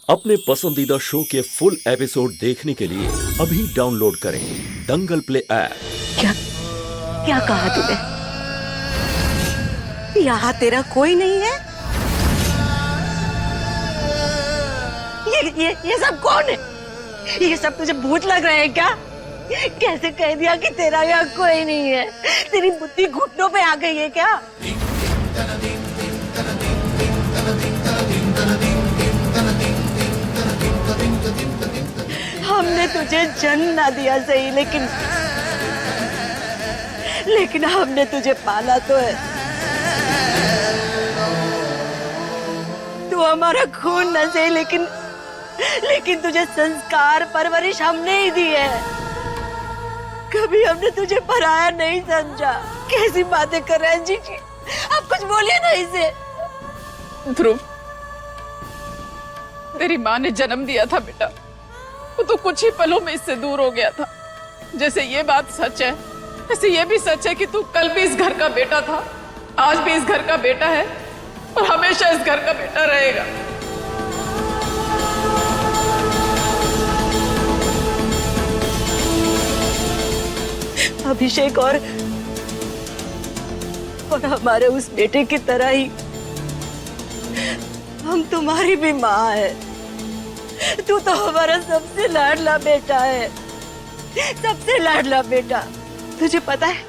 अपने पसंदीदा शो के फुल एपिसोड देखने के लिए अभी डाउनलोड करें दंगल प्ले ऐप। क्या क्या कहा तूने? यहाँ तेरा कोई नहीं है? ये सब कौन है? ये सब तुझे भूत लग रहा है क्या? कैसे कह दिया कि तेरा यहाँ कोई नहीं है? तेरी बुद्धि घुटनों पे आ गई है क्या? हमने तुझे जन्म ना दिया सही, लेकिन हमने तुझे पाला तो है। तू हमारा खून न सही, लेकिन तुझे संस्कार परवरिश हमने ही दी है। कभी हमने तुझे पराया नहीं समझा। कैसी बातें कर रहे हैं जी? आप कुछ बोलिए ना इसे। ध्रुव, तेरी माँ ने जन्म दिया था बेटा, वो तो कुछ ही पलों में इससे दूर हो गया था। जैसे ये बात सच है, ऐसे ये भी सच है कि तू कल भी इस घर का बेटा था, आज भी इस घर का बेटा है और हमेशा इस घर का बेटा रहेगा। अभिषेक और हमारे उस बेटे की तरह ही हम तुम्हारी भी माँ है। तू तो हमारा सबसे लाडला बेटा है, सबसे लाडला बेटा। तुझे पता है,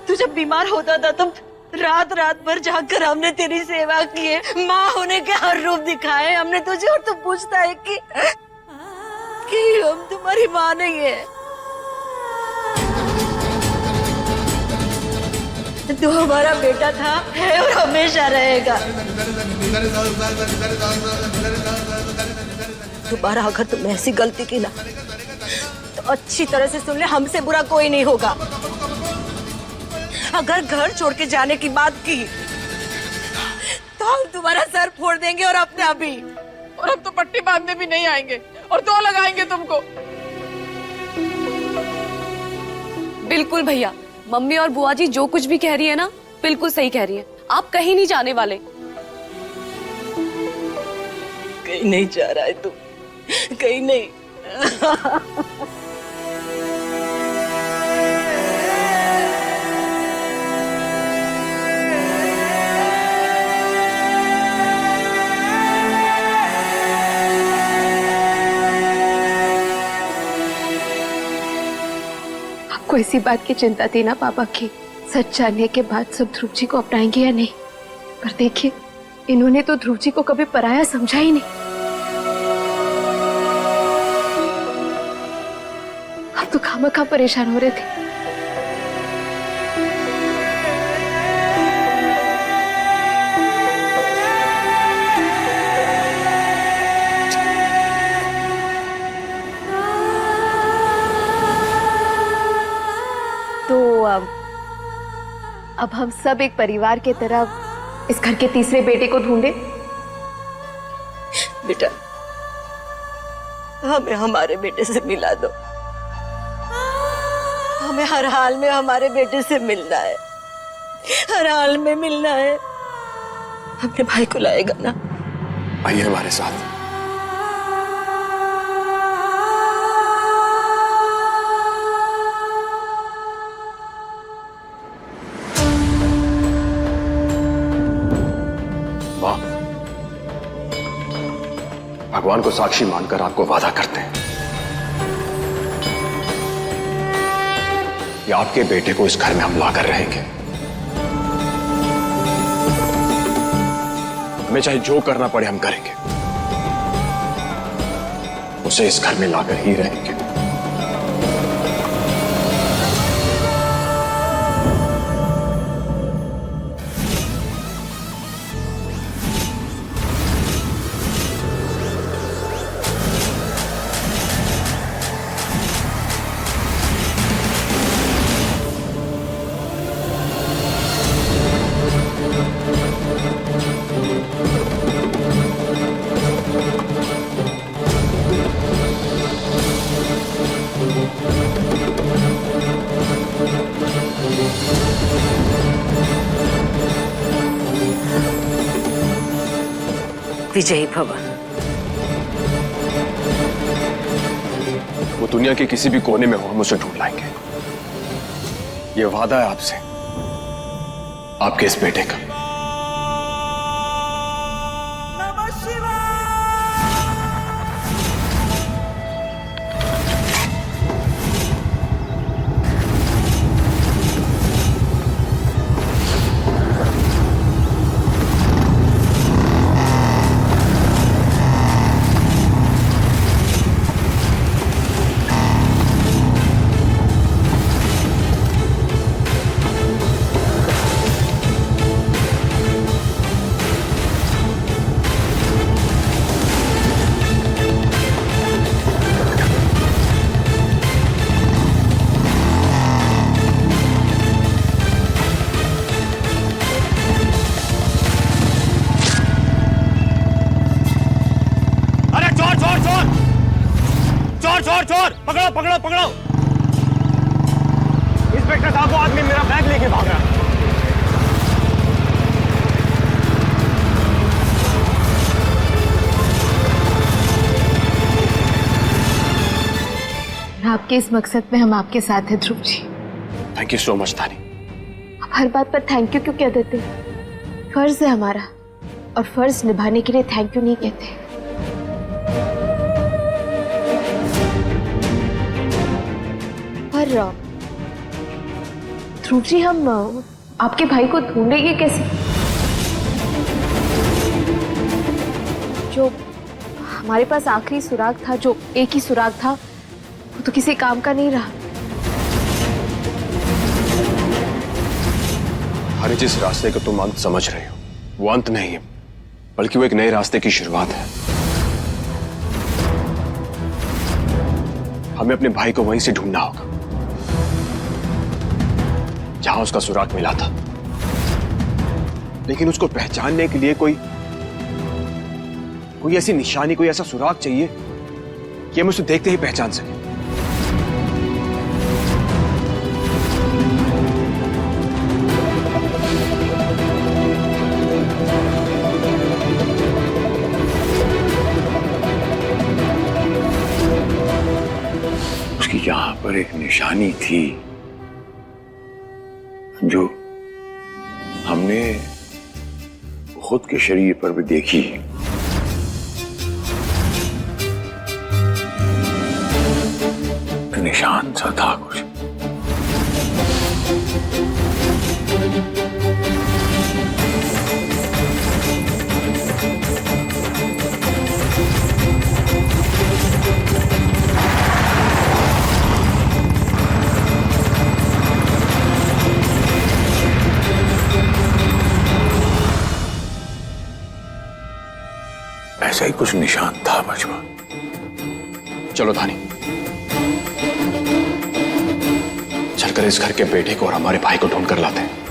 तू जब बीमार होता था तब रात भर जाकर हमने तेरी सेवा की है। माँ होने के हर रूप दिखाए हमने तुझे, और तू पूछता है कि हम तुम्हारी माँ नहीं है। तू हमारा बेटा था, है और हमेशा रहेगा। दोबारा अगर तुमने ऐसी गलती की ना, तो अच्छी तरह से सुन ले, हमसे बुरा कोई नहीं होगा। अगर घर छोड़ के जाने की बात की तो हम तुम्हारा सर फोड़ देंगे, और अपने अभी। और हम तो पट्टी बांधने भी नहीं आएंगे और दो लगाएंगे तुमको। बिल्कुल भैया, मम्मी और बुआ जी जो कुछ भी कह रही है ना, बिल्कुल सही कह रही है। आप कहीं नहीं जाने वाले। कहीं नहीं जा रहा है तू, कहीं नहीं। आपको इसी बात की चिंता थी ना पापा की, सच जानने के बाद सब ध्रुव जी को अपनाएंगे या नहीं। पर देखिए, इन्होंने तो ध्रुव जी को कभी पराया समझा ही नहीं। आप तो खामखा परेशान हो रहे थे। तो अब हम सब एक परिवार के तरह इस घर के तीसरे बेटे को ढूंढे। बेटा, हमें हमारे बेटे से मिला दो। हमें हर हाल में हमारे बेटे से मिलना है, हर हाल में मिलना है। अपने भाई को लाएगा ना? आइए हमारे साथ। भगवान को साक्षी मानकर आपको वादा करते हैं कि आपके बेटे को इस घर में हम लाकर रहेंगे। हमें चाहे जो करना पड़े हम करेंगे, उसे इस घर में लाकर ही रहेंगे। विजयी भव। दुनिया के किसी भी कोने में हो हम उसे ढूंढ लाएंगे। ये वादा है आपसे, आपके इस बेटे का। चोर पकड़ो पकड़ो पकड़ो। इंस्पेक्टर साहब, वो आदमी मेरा बैग लेके भाग रहा है। आपके इस मकसद में हम आपके साथ हैं Dhruv ji. Thank you so much तानी। आप हर बात पर थैंक यू क्यों कह देते? फर्ज है हमारा, और फर्ज निभाने के लिए थैंक यू नहीं कहते। पर ध्रुव जी, हम आपके भाई को ढूंढेंगे कैसे? जो हमारे पास आखिरी सुराग था, जो एक ही सुराग था, वो तो किसी काम का नहीं रहा। अरे जिस रास्ते को तुम अंत समझ रहे हो वो अंत नहीं है, बल्कि वो एक नए रास्ते की शुरुआत है। हमें अपने भाई को वहीं से ढूंढना होगा जहां उसका सुराग मिला था, लेकिन उसको पहचानने के लिए कोई ऐसी निशानी, कोई ऐसा सुराग चाहिए कि हम उसे देखते ही पहचान सकें। उसकी यहां पर एक निशानी थी जो हमने खुद के शरीर पर भी देखी। निशान सा था कुछ। ऐसा ही कुछ निशान था बचवा। चलो धानी, चलकर इस घर के बेटे को और हमारे भाई को ढूंढ कर लाते हैं।